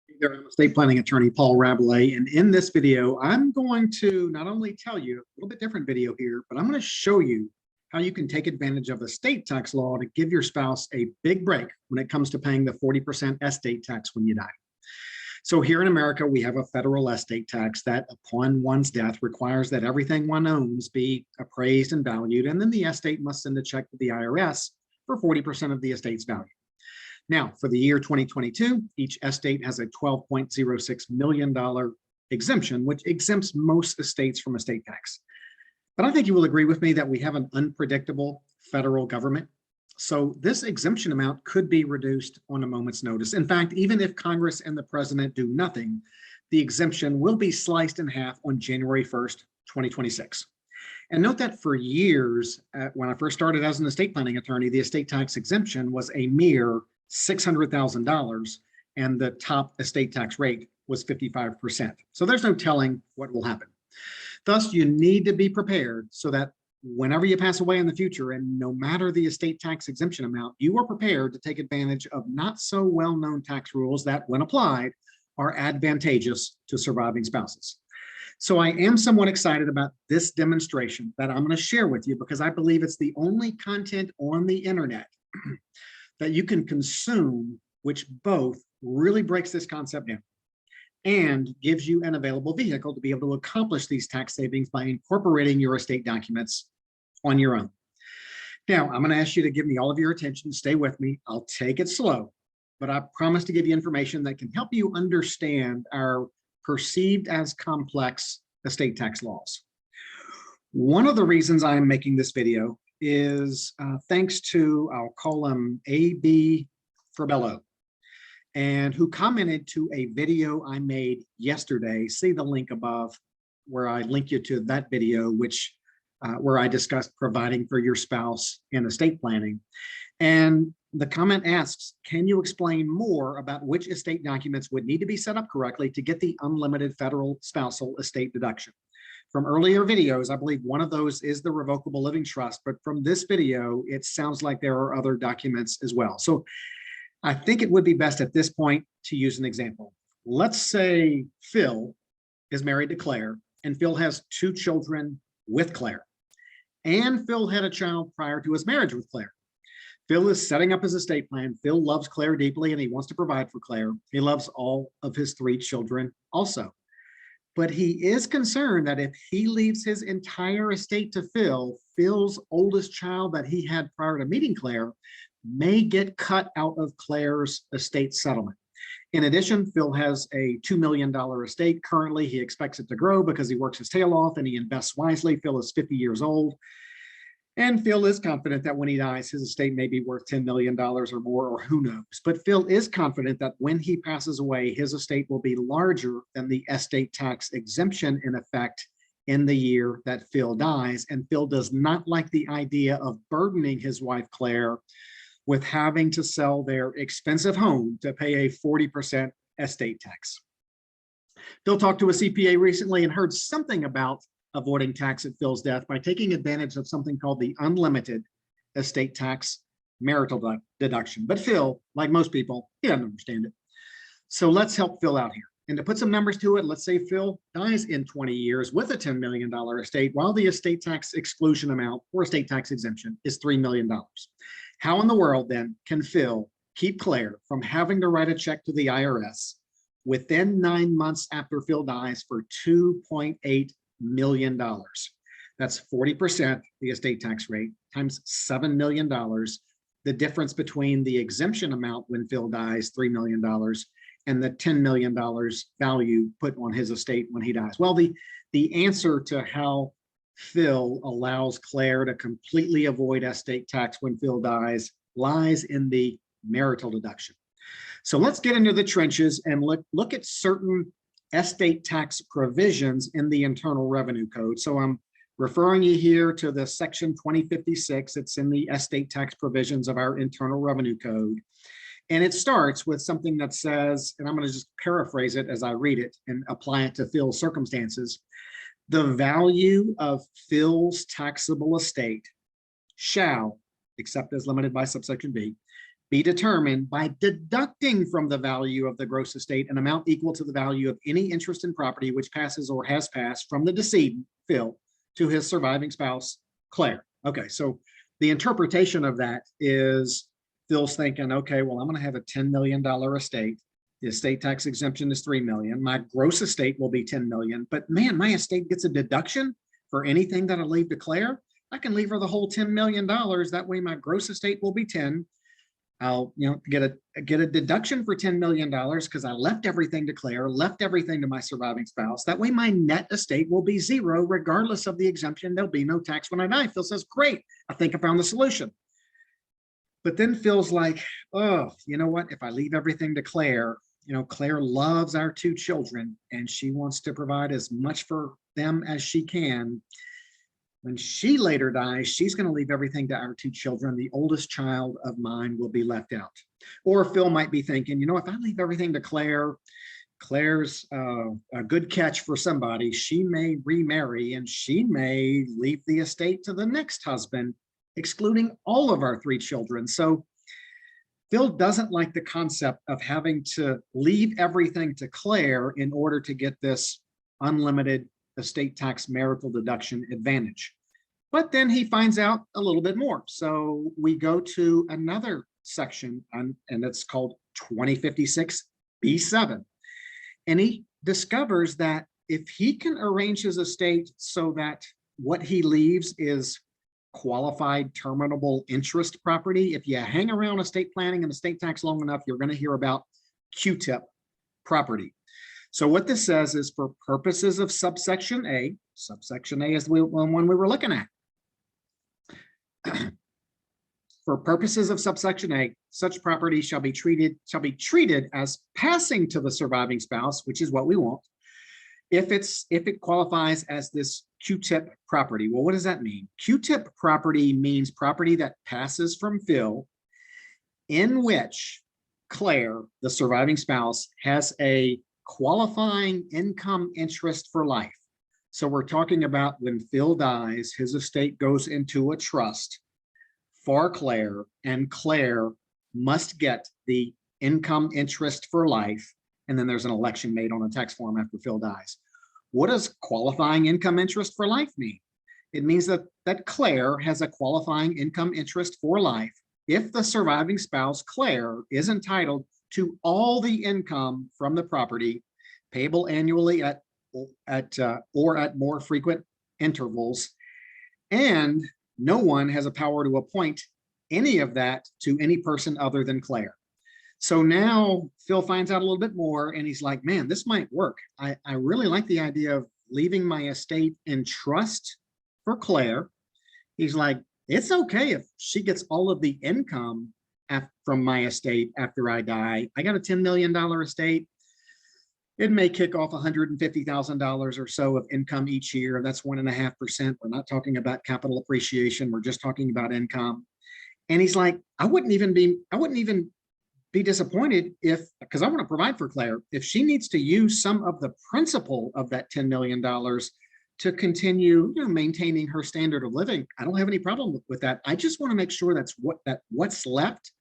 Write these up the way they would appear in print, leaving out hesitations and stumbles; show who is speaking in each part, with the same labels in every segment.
Speaker 1: Hey there, I'm estate planning attorney Paul Rabelais, and in this video, I'm going to not only tell you a little bit different video here, but I'm going to show you how you can take advantage of estate tax law to give your spouse a big break when it comes to paying the 40% estate tax when you die. So here in America, we have a federal estate tax that upon one's death requires that everything one owns be appraised and valued, and then the estate must send a check to the IRS for 40% of the estate's value. Now, for the year 2022, each estate has a $12.06 million exemption, which exempts most estates from estate tax. But I think you will agree with me that we have an unpredictable federal government. So this exemption amount could be reduced on a moment's notice. In fact, even if Congress and the president do nothing, the exemption will be sliced in half on January 1st, 2026. And note that for years, when I first started as an estate planning attorney, the estate tax exemption was a mere $600,000, and the top estate tax rate was 55%. So there's no telling what will happen. Thus, you need to be prepared so that whenever you pass away in the future, and no matter the estate tax exemption amount, you are prepared to take advantage of not so well-known tax rules that, when applied, are advantageous to surviving spouses. So I am somewhat excited about this demonstration that I'm going to share with you because I believe it's the only content on the internet that you can consume, which both really breaks this concept down and gives you an available vehicle to be able to accomplish these tax savings by incorporating your estate documents on your own. Now, I'm going to ask you to give me all of your attention. Stay with me. I'll take it slow, but I promise to give you information that can help you understand our perceived as complex estate tax laws. One of the reasons I am making this video is thanks to, I'll call him A.B. Frabello, and who commented to a video I made yesterday. See the link above where I link you to that video, which where I discussed providing for your spouse in estate planning. And the comment asks, can you explain more about which estate documents would need to be set up correctly to get the unlimited federal spousal estate deduction? From earlier videos, I believe one of those is the revocable living trust, but from this video, it sounds like there are other documents as well. So I think it would be best at this point to use an example. Let's say Phil is married to Claire, and Phil has 2 children with Claire. And Phil had a child prior to his marriage with Claire. Phil is setting up his estate plan. Phil loves Claire deeply, and he wants to provide for Claire. He loves all of his 3 children also. But he is concerned that if he leaves his entire estate to Phil, Phil's oldest child that he had prior to meeting Claire may get cut out of Claire's estate settlement. In addition, Phil has a $2 million estate. Currently, he expects it to grow because he works his tail off and he invests wisely. Phil is 50 years old. And Phil is confident that when he dies, his estate may be worth $10 million or more, or who knows. But Phil is confident that when he passes away, his estate will be larger than the estate tax exemption in effect in the year that Phil dies. And Phil does not like the idea of burdening his wife, Claire, with having to sell their expensive home to pay a 40% estate tax. Phil talked to a CPA recently and heard something about avoiding tax at Phil's death by taking advantage of something called the unlimited estate tax marital deduction. But Phil, like most people, he doesn't understand it. So let's help Phil out here. And to put some numbers to it, let's say Phil dies in 20 years with a $10 million estate, while the estate tax exclusion amount or estate tax exemption is $3 million. How in the world then can Phil keep Claire from having to write a check to the IRS within 9 months after Phil dies for $2.8 million? That's 40% the estate tax rate times $7 million. The difference between the exemption amount when Phil dies, $3 million, and the $10 million value put on his estate when he dies. Well, the answer to how Phil allows Claire to completely avoid estate tax when Phil dies lies in the marital deduction. So let's get into the trenches and look at certain estate tax provisions in the Internal Revenue Code. So I'm referring you here to the section 2056. It's in the estate tax provisions of our Internal Revenue Code. And it starts with something that says, and I'm going to just paraphrase it as I read it and apply it to Phil's circumstances. The value of Phil's taxable estate shall, except as limited by subsection B, be determined by deducting from the value of the gross estate an amount equal to the value of any interest in property which passes or has passed from the decedent, Phil, to his surviving spouse, Claire. Okay, so the interpretation of that is Phil's thinking, okay, well, I'm going to have a $10 million estate. The estate tax exemption is $3 million. My gross estate will be $10 million, but man, my estate gets a deduction for anything that I leave to Claire. I can leave her the whole $10 million. That way my gross estate will be 10. I'll, get a deduction for $10 million because I left everything to Claire, left everything to my surviving spouse. That way my net estate will be 0, regardless of the exemption. There'll be no tax when I die. Phil says, great, I think I found the solution. But then Phil's like, oh, you know what? If I leave everything to Claire, Claire loves our 2 children and she wants to provide as much for them as she can. When she later dies, she's going to leave everything to our 2 children. The oldest child of mine will be left out. Or Phil might be thinking, if I leave everything to Claire, Claire's a good catch for somebody. She may remarry and she may leave the estate to the next husband, excluding all of our 3 children. So Phil doesn't like the concept of having to leave everything to Claire in order to get this unlimited estate tax marital deduction advantage. But then he finds out a little bit more. So we go to another section, and it's called 2056 B7. And he discovers that if he can arrange his estate so that what he leaves is qualified terminable interest property, if you hang around estate planning and estate tax long enough, you're going to hear about QTIP property. So what this says is, for purposes of subsection A is the one we were looking at. For purposes of subsection A, such property shall be treated as passing to the surviving spouse, which is what we want, if it qualifies as this QTIP property. Well, what does that mean? QTIP property means property that passes from Phil, in which Claire, the surviving spouse, has a qualifying income interest for life. So we're talking about when Phil dies, his estate goes into a trust for Claire, and Claire must get the income interest for life. And then there's an election made on a tax form after Phil dies. What does qualifying income interest for life mean? It means that Claire has a qualifying income interest for life if the surviving spouse, Claire, is entitled to all the income from the property, payable annually or at more frequent intervals, and no one has a power to appoint any of that to any person other than Claire. So now Phil finds out a little bit more, and he's like, man, this might work. I really like the idea of leaving my estate in trust for Claire. He's like, it's okay if she gets all of the income from my estate after I die. I got a $10 million estate. It may kick off $150,000 or so of income each year. That's 1.5%. We're not talking about capital appreciation. We're just talking about income. And he's like, I wouldn't even be disappointed because I want to provide for Claire, if she needs to use some of the principal of that $10 million to continue maintaining her standard of living. I don't have any problem with that. I just want to make sure that what's left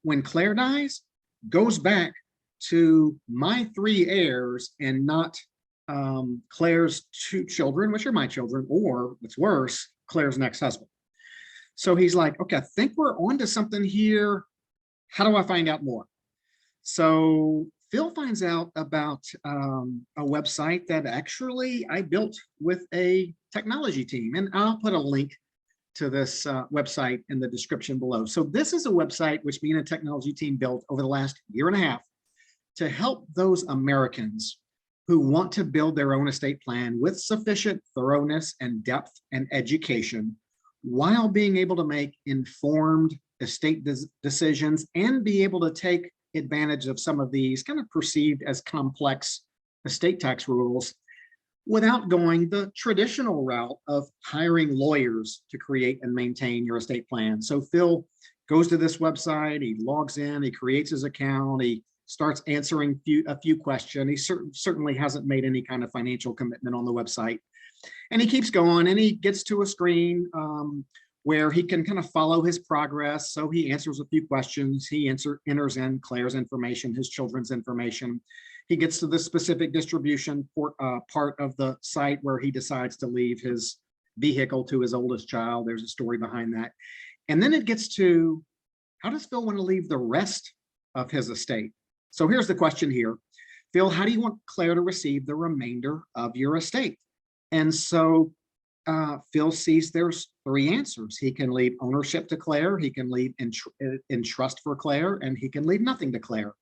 Speaker 1: when Claire dies goes back to my 3 heirs and not Claire's 2 children, which are my children, or what's worse, Claire's next husband. So he's like, okay, I think we're onto something here. How do I find out more? So Phil finds out about a website that actually I built with a technology team, and I'll put a link to this website in the description below. So this is a website which me and a technology team built over the last 1.5 years to help those Americans who want to build their own estate plan with sufficient thoroughness and depth and education, while being able to make informed estate decisions and be able to take advantage of some of these kind of perceived as complex estate tax rules without going the traditional route of hiring lawyers to create and maintain your estate plan. So Phil goes to this website, he logs in, he creates his account, he starts answering a few questions. He certainly hasn't made any kind of financial commitment on the website. And he keeps going, and he gets to a screen where he can kind of follow his progress. So he answers a few questions. He enters in Claire's information, his children's information. He gets to the specific distribution part of the site where he decides to leave his vehicle to his oldest child. There's a story behind that. And then it gets to, how does Phil want to leave the rest of his estate? So here's the question here. Phil, how do you want Claire to receive the remainder of your estate? And so Phil sees there's three answers. He can leave ownership to Claire, he can leave in trust for Claire, and he can leave nothing to Claire.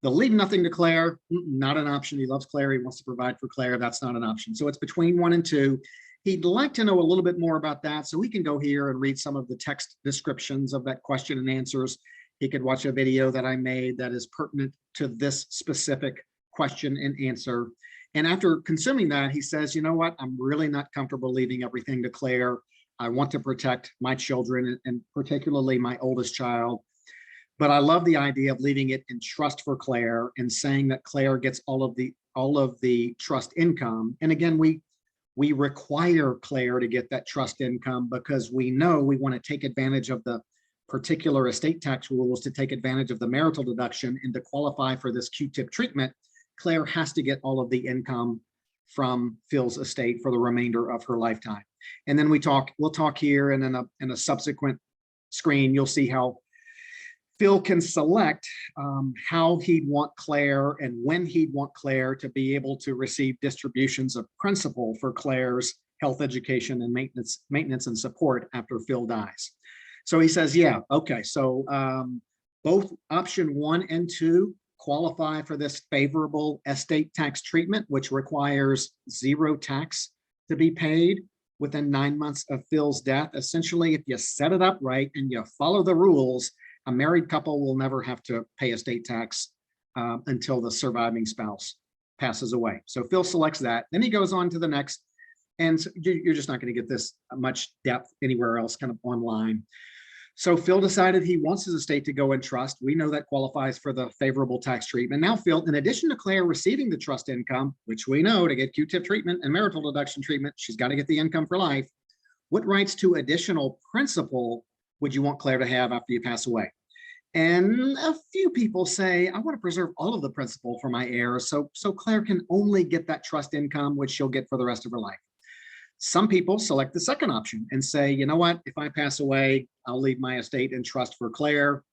Speaker 1: The leave nothing to Claire, not an option. He loves Claire, he wants to provide for Claire, that's not an option. So it's between 1 and 2. He'd like to know a little bit more about that, so we can go here and read some of the text descriptions of that question and answers. He could watch a video that I made that is pertinent to this specific question and answer. And after consuming that, he says, you know what, I'm really not comfortable leaving everything to Claire. I want to protect my children and particularly my oldest child. But I love the idea of leaving it in trust for Claire and saying that Claire gets all of the trust income. And again, we require Claire to get that trust income because we know we want to take advantage of the particular estate tax rules to take advantage of the marital deduction, and to qualify for this QTIP treatment, Claire has to get all of the income from Phil's estate for the remainder of her lifetime. And then we'll talk here, and in a subsequent screen, you'll see how Phil can select how he'd want Claire and when he'd want Claire to be able to receive distributions of principal for Claire's health, education, and maintenance and support after Phil dies. So he says, yeah, okay, so both option 1 and 2 qualify for this favorable estate tax treatment, which requires 0 tax to be paid within 9 months of Phil's death. Essentially, if you set it up right and you follow the rules, a married couple will never have to pay estate tax until the surviving spouse passes away. So Phil selects that. Then he goes on to the next, and you're just not going to get this much depth anywhere else kind of online. So Phil decided he wants his estate to go in trust. We know that qualifies for the favorable tax treatment. Now, Phil, in addition to Claire receiving the trust income, which we know to get QTIP treatment and marital deduction treatment, she's got to get the income for life. What rights to additional principal would you want Claire to have after you pass away? And a few people say, I want to preserve all of the principal for my heirs, so Claire can only get that trust income, which she'll get for the rest of her life. Some people select the second option and say, you know what, if I pass away, I'll leave my estate in trust for Claire.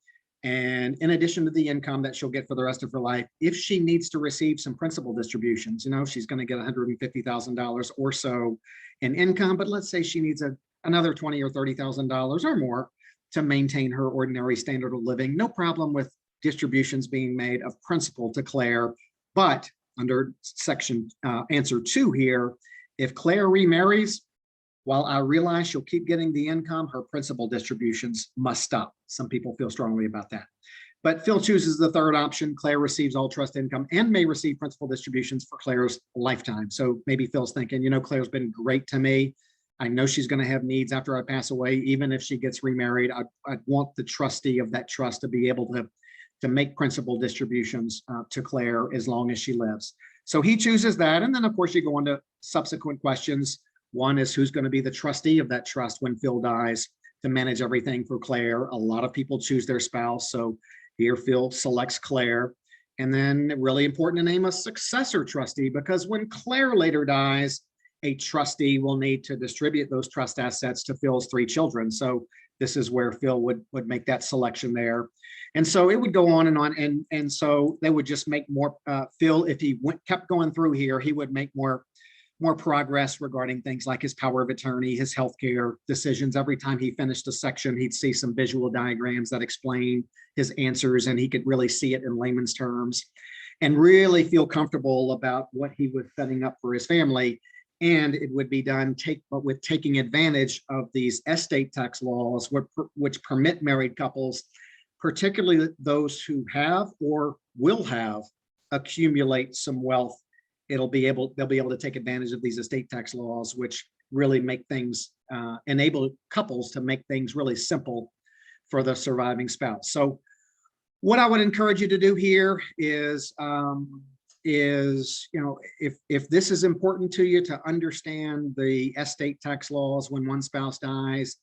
Speaker 1: And in addition to the income that she'll get for the rest of her life, if she needs to receive some principal distributions, you know, she's going to get $150,000 or so in income, but let's say she needs another $20,000 or $30,000 or more to maintain her ordinary standard of living. No problem with distributions being made of principal to Claire, but under section answer 2 here, if Claire remarries, while I realize she'll keep getting the income, her principal distributions must stop. Some people feel strongly about that. But Phil chooses the third option. Claire receives all trust income and may receive principal distributions for Claire's lifetime. So maybe Phil's thinking, you know, Claire's been great to me. I know she's going to have needs after I pass away. Even if she gets remarried, I'd want the trustee of that trust to be able to make principal distributions to Claire as long as she lives. So he chooses that. And then, of course, you go on to subsequent questions. One is who's going to be the trustee of that trust when Phil dies to manage everything for Claire. A lot of people choose their spouse. So here Phil selects Claire. And then really important to name a successor trustee, because when Claire later dies, a trustee will need to distribute those trust assets to Phil's 3 children. So this is where Phil would make that selection there. And so it would go on. And so they would just make more, Phil, if he kept going through here, he would make more progress regarding things like his power of attorney, his healthcare decisions. Every time he finished a section, he'd see some visual diagrams that explain his answers, and he could really see it in layman's terms and really feel comfortable about what he was setting up for his family. And it would be done with taking advantage of these estate tax laws, which permit married couples, particularly those who have or will have accumulate some wealth. They'll be able to take advantage of these estate tax laws, which really make things, enable couples to make things really simple for the surviving spouse. So what I would encourage you to do here is, you know, if this is important to you to understand the estate tax laws when one spouse dies,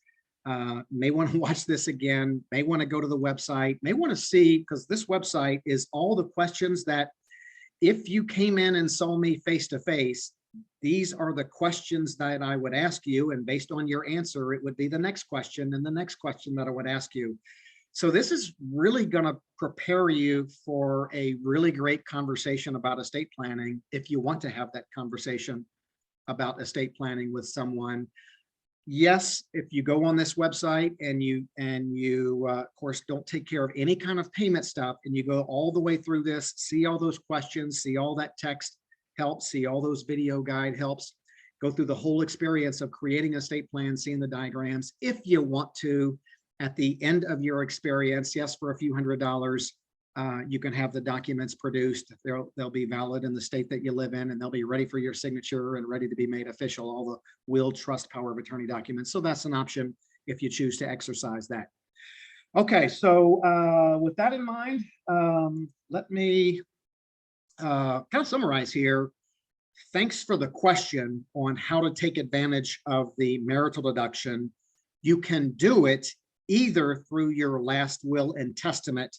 Speaker 1: may want to watch this again, may want to go to the website, may want to see, because this website is all the questions that if you came in and saw me face to face, these are the questions that I would ask you. And based on your answer, it would be the next question and the next question that I would ask you. So this is really going to prepare you for a really great conversation about estate planning. If you want to have that conversation about estate planning with someone. Yes, if you go on this website and you of course don't take care of any kind of payment stuff, and you go all the way through this, see all those questions, see all that text helps, see all those video guide helps, go through the whole experience of creating a estate plan, seeing the diagrams. If you want to, at the end of your experience, yes, for a few $100s, you can have the documents produced. They'll be valid in the state that you live in, and they'll be ready for your signature and ready to be made official, all the will, trust, power of attorney documents. So that's an option if you choose to exercise that. Okay, so with that in mind, let me kind of summarize here. Thanks for the question on how to take advantage of the marital deduction. You can do it either through your last will and testament,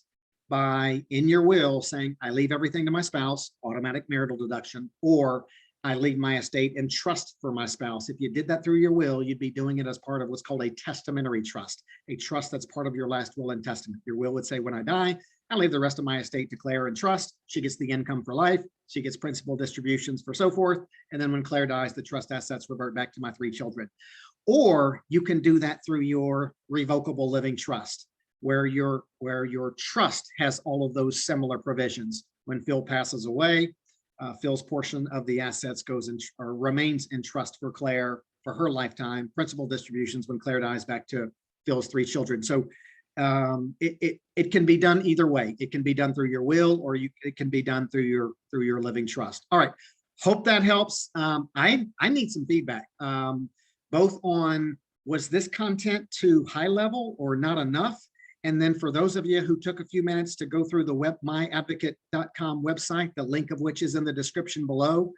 Speaker 1: by in your will saying, I leave everything to my spouse, automatic marital deduction, or I leave my estate in trust for my spouse. If you did that through your will, you'd be doing it as part of what's called a testamentary trust, a trust that's part of your last will and testament. Your will would say, when I die, I leave the rest of my estate to Claire in trust. She gets the income for life. She gets principal distributions for so forth. And then when Claire dies, the trust assets revert back to my 3 children. Or you can do that through your revocable living trust, where your trust has all of those similar provisions. When Phil passes away, Phil's portion of the assets goes in or remains in trust for Claire for her lifetime. Principal distributions when Claire dies back to Phil's 3 children. So it can be done either way. It can be done through your will, or it can be done through your living trust. All right, hope that helps. I need some feedback, both on, was this content too high level or not enough? And then for those of you who took a few minutes to go through the myadvocate.com website, the link of which is in the description below,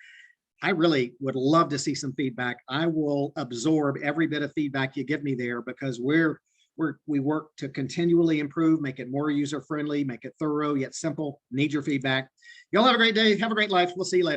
Speaker 1: I really would love to see some feedback. I will absorb every bit of feedback you give me there, because we work to continually improve, make it more user-friendly, make it thorough yet simple. Need your feedback. Y'all have a great day. Have a great life. We'll see you later.